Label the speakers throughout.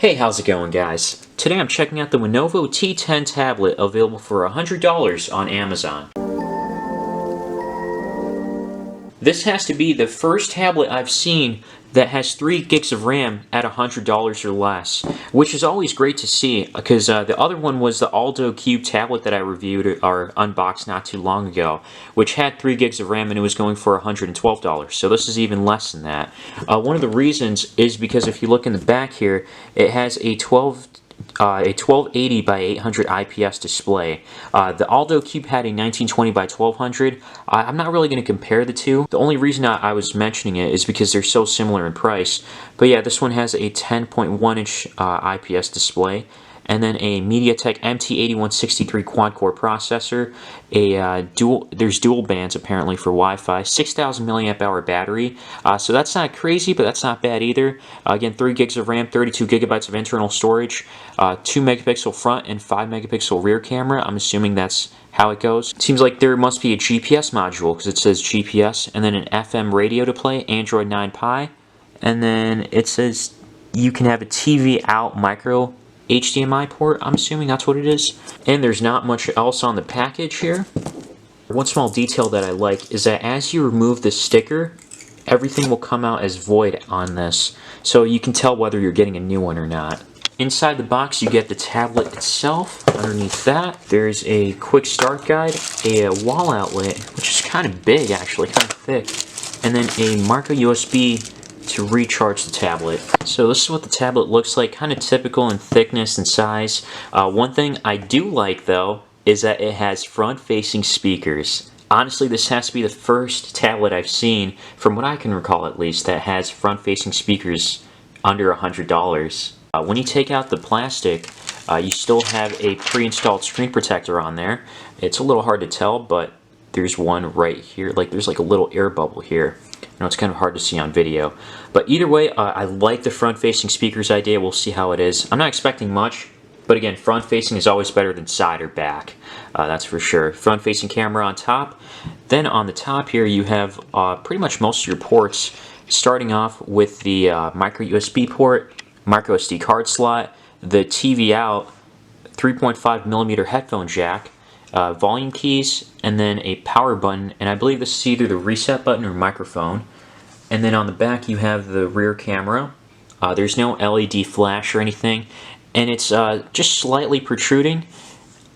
Speaker 1: Hey, how's it going, guys? Today I'm checking out the Winnovo T10 tablet available for $100 on Amazon. This has to be the first tablet I've seen that has 3 gigs of RAM at $100 or less, which is always great to see because the other one was the Aldo Cube tablet that I reviewed or unboxed not too long ago, which had 3 gigs of RAM and it was going for $112. So this is even less than that. One of the reasons is because if you look in the back here, it has a 1280 by 800 IPS display. The Aldo Cube had a 1920 by 1200. I'm not really going to compare the two. The only reason I was mentioning it is because they're so similar in price. But yeah, this one has a 10.1 inch IPS display, and then a MediaTek MT8163 quad-core processor. There's dual bands apparently for Wi-Fi. 6,000 milliamp hour battery. So that's not crazy, but that's not bad either. Again, 3 gigs of RAM, 32 gigabytes of internal storage, 2 megapixel front and 5 megapixel rear camera. I'm assuming that's how it goes. It seems like there must be a GPS module because it says GPS, and then an FM radio to play, Android 9 Pie, and then it says you can have a TV out micro HDMI port. I'm assuming that's what it is. And there's not much else on the package here. One small detail that I like is that as you remove the sticker, everything will come out as void on this, so you can tell whether you're getting a new one or not. Inside the box you get the tablet itself. Underneath that there's a quick start guide, a wall outlet, which is kind of big actually, kind of thick, and then a micro USB to recharge the tablet. So this is what the tablet looks like, kind of typical in thickness and size. One thing I do like though is that it has front-facing speakers. Honestly, this has to be the first tablet I've seen, from what I can recall at least, that has front-facing speakers under $100. When you take out the plastic, you still have a pre-installed screen protector on there. It's a little hard to tell, but there's one right here. There's like a little air bubble here. I know it's kind of hard to see on video. But either way, I like the front-facing speakers idea. We'll see how it is. I'm not expecting much, but again, front-facing is always better than side or back. That's for sure. Front-facing camera on top. Then on the top here, you have pretty much most of your ports, starting off with the micro USB port, micro SD card slot, the TV out, 3.5 millimeter headphone jack, volume keys, and then a power button, and I believe this is either the reset button or microphone. And then on the back you have the rear camera. There's no LED flash or anything, and it's just slightly protruding.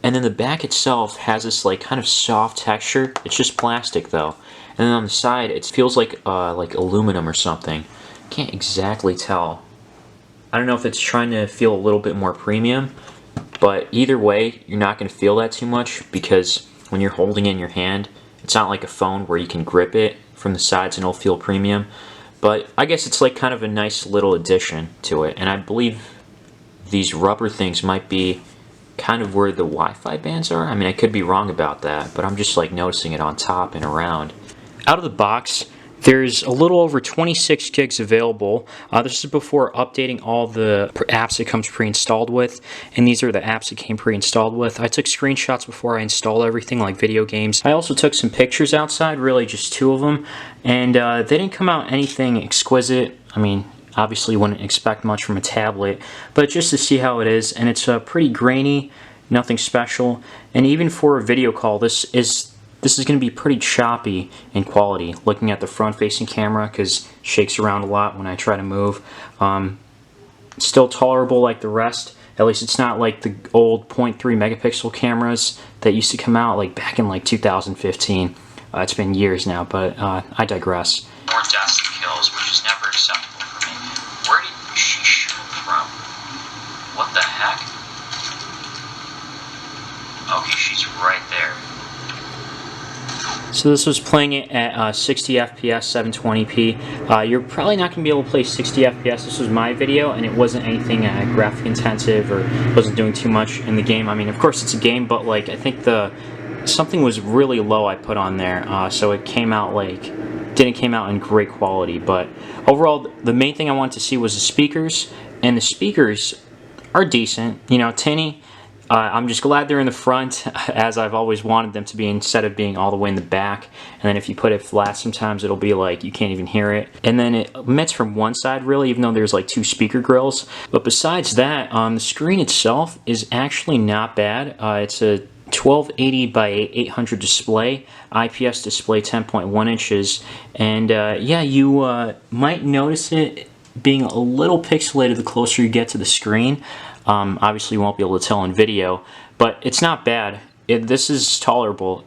Speaker 1: And then the back itself has this kind of soft texture. It's just plastic though. And then on the side it feels like aluminum or something. Can't exactly tell. I don't know if it's trying to feel a little bit more premium, but either way, you're not going to feel that too much because when you're holding it in your hand, it's not like a phone where you can grip it from the sides and it'll feel premium. But I guess it's kind of a nice little addition to it. And I believe these rubber things might be kind of where the Wi-Fi bands are. I mean, I could be wrong about that, but I'm just noticing it on top and around. Out of the box, there's a little over 26 gigs available. This is before updating all the apps it comes pre-installed with, and these are the apps it came pre-installed with. I took screenshots before I installed everything, like video games. I also took some pictures outside, really just 2 of them, and they didn't come out anything exquisite. I mean, obviously you wouldn't expect much from a tablet, but just to see how it is, and it's pretty grainy, nothing special, and even for a video call, this is going to be pretty choppy in quality, looking at the front-facing camera because it shakes around a lot when I try to move. Still tolerable like the rest. At least it's not like the old 0.3 megapixel cameras that used to come out back in 2015. It's been years now, but I digress.
Speaker 2: More deaths and kills, which is never acceptable for me. Where did she shoot from? What the heck? Okay, she's right there.
Speaker 1: So this was playing it at 60 FPS, 720p. You're probably not going to be able to play 60 FPS. This was my video, and it wasn't anything graphic intensive or wasn't doing too much in the game. I mean, of course it's a game, but I think something was really low I put on there, so it came out didn't came out in great quality. But overall, the main thing I wanted to see was the speakers, and the speakers are decent. You know, tinny. I'm just glad they're in the front, as I've always wanted them to be, instead of being all the way in the back. And then if you put it flat, sometimes it'll be like you can't even hear it. And then it emits from one side, really, even though there's like 2 speaker grills. But besides that, the screen itself is actually not bad. It's a 1280 by 800 display, IPS display, 10.1 inches. And yeah, you might notice it being a little pixelated the closer you get to the screen. Obviously you won't be able to tell in video, but it's not bad. This is tolerable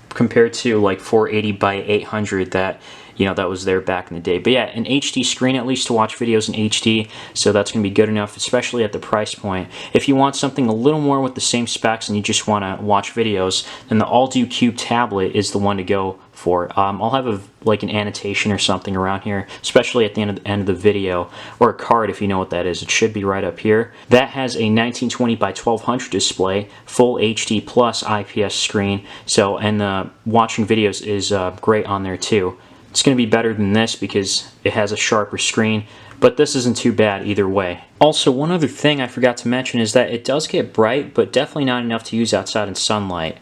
Speaker 1: compared to like 480 by 800 that, you know, that was there back in the day. But yeah, an HD screen at least to watch videos in HD, so that's going to be good enough, especially at the price point. If you want something a little more with the same specs and you just want to watch videos, then the All-Do Cube tablet is the one to go for. I'll have like an annotation or something around here, especially at the end of the video, or a card if you know what that is. It should be right up here. That has a 1920 by 1200 display, full HD plus IPS screen, so, and watching videos is great on there too. It's going to be better than this because it has a sharper screen, but this isn't too bad either way. Also, one other thing I forgot to mention is that it does get bright, but definitely not enough to use outside in sunlight.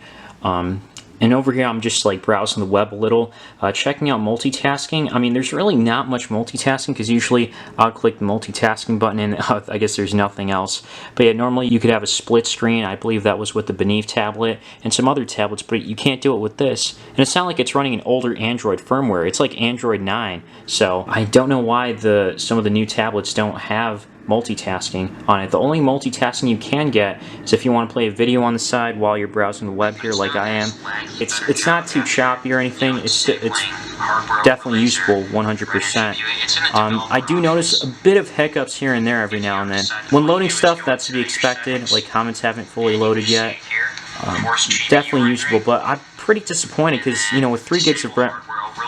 Speaker 1: And over here I'm just like browsing the web a little, checking out multitasking. I mean, there's really not much multitasking because usually I'll click the multitasking button and I guess there's nothing else. But yeah, normally you could have a split screen. I believe that was with the Beneath tablet and some other tablets, but you can't do it with this. And it's not like it's running an older Android firmware. It's like Android 9. So I don't know why some of the new tablets don't have multitasking on it. The only multitasking you can get is if you want to play a video on the side while you're browsing the web here like I am. It's not too choppy or anything. It's definitely usable 100%. I do notice a bit of hiccups here and there every now and then. When loading stuff, that's to be expected, like comments haven't fully loaded yet. Definitely usable, but I'm pretty disappointed because, you know, with 3 gigs of RAM,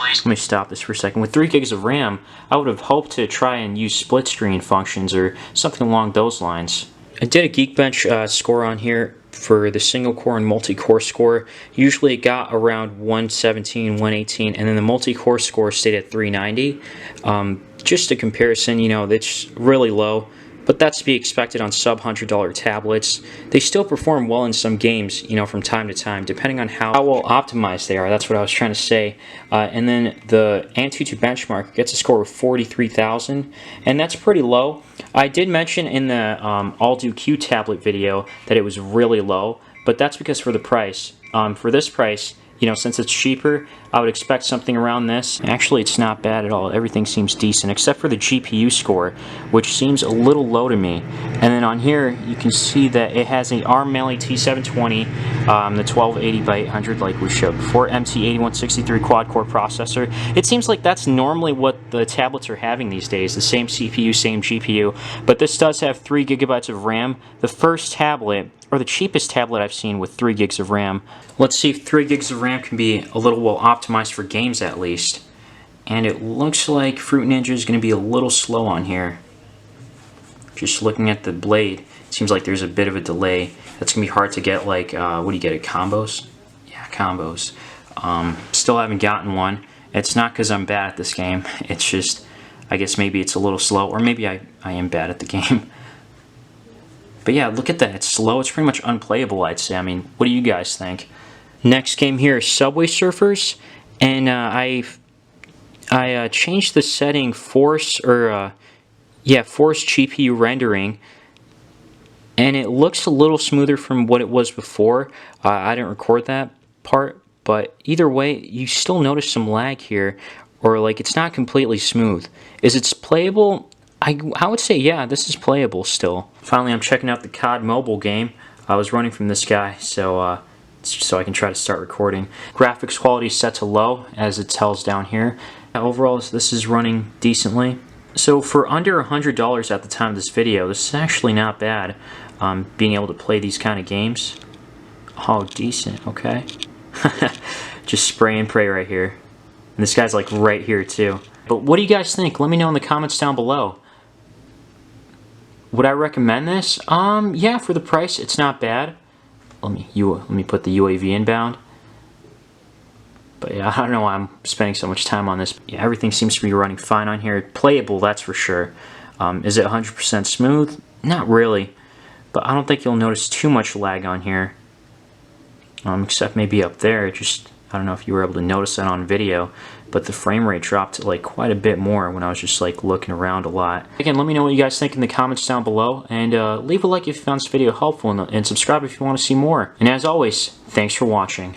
Speaker 1: let me stop this for a second. With 3 gigs of RAM, I would have hoped to try and use split screen functions or something along those lines. I did a Geekbench score on here for the single core and multi-core score. Usually it got around 117, 118, and then the multi-core score stayed at 390. Just a comparison, you know, it's really low, but that's to be expected on sub-$100 tablets. They still perform well in some games, you know, from time to time, depending on how well optimized they are. That's what I was trying to say. And then the Antutu Benchmark gets a score of 43,000, and that's pretty low. I did mention in the All-Do Q tablet video that it was really low, but that's because for the price. For this price, you know, since it's cheaper, I would expect something around this. Actually, it's not bad at all. Everything seems decent, except for the GPU score, which seems a little low to me. And then on here, you can see that it has an ARM Mali T720, the 1280 by 800 like we showed before, MT8163 quad-core processor. It seems like that's normally what the tablets are having these days, the same CPU, same GPU, but this does have 3 gigabytes of RAM. The first tablet, or the cheapest tablet I've seen with 3 gigs of RAM. Let's see if 3 gigs of RAM can be a little well optimized for games at least. And it looks like Fruit Ninja is going to be a little slow on here. Just looking at the blade, it seems like there's a bit of a delay. That's going to be hard to get, like, what do you get, at combos? Yeah, combos. Still haven't gotten one. It's not because I'm bad at this game. It's just, I guess maybe it's a little slow, or maybe I am bad at the game. But yeah, look at that. It's slow. It's pretty much unplayable, I'd say. I mean, what do you guys think? Next game here is Subway Surfers, and I changed the setting force GPU rendering, and it looks a little smoother from what it was before. I didn't record that part, but either way, you still notice some lag here, or like it's not completely smooth. Is it playable? I would say, yeah, this is playable still. Finally, I'm checking out the Cod Mobile game. I was running from this guy, so I can try to start recording. Graphics quality is set to low, as it tells down here. Overall, this is running decently. So for under $100 at the time of this video, this is actually not bad, being able to play these kind of games. Oh, decent, okay. Just spray and pray right here. And this guy's like right here too. But what do you guys think? Let me know in the comments down below. Would I recommend this? Yeah, for the price, it's not bad. Let me put the UAV inbound. But yeah, I don't know why I'm spending so much time on this. Yeah, everything seems to be running fine on here. Playable, that's for sure. Is it 100% smooth? Not really. but I don't think you'll notice too much lag on here. Except maybe up there. I don't know if you were able to notice that on video, but the frame rate dropped like quite a bit more when I was just like looking around a lot. Again, let me know what you guys think in the comments down below, and leave a like if you found this video helpful, and subscribe if you want to see more. And as always, thanks for watching.